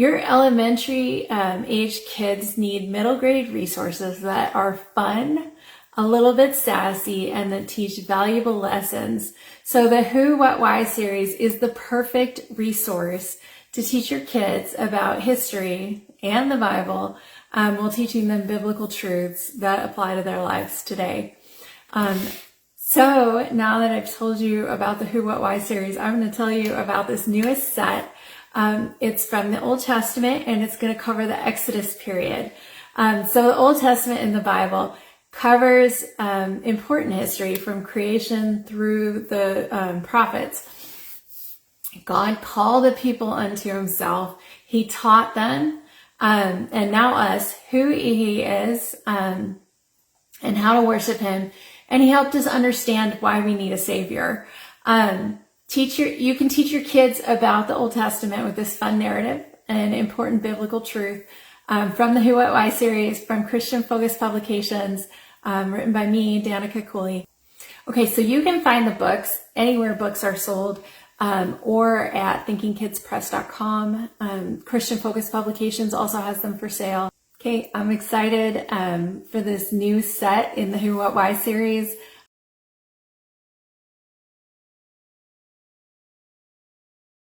your elementary age kids need middle grade resources that are fun, a little bit sassy, and that teach valuable lessons. So the Who, What, Why series is the perfect resource to teach your kids about history and the Bible, while teaching them biblical truths that apply to their lives today. So now that I've told you about the Who, What, Why series, I'm going to tell you about this newest set. It's from the Old Testament, and it's going to cover the Exodus period. So the Old Testament in the Bible covers important history from creation through the prophets. God called the people unto himself. He taught them, and now us, who he is, and how to worship him. And he helped us understand why we need a savior. You can teach your kids about the Old Testament with this fun narrative and important biblical truth from the Who, What, Why series from Christian Focus Publications, written by me, Danica Cooley. Okay, so you can find the books anywhere books are sold, or at thinkingkidspress.com. Christian Focus Publications also has them for sale. Okay, I'm excited for this new set in the Who, What, Why series.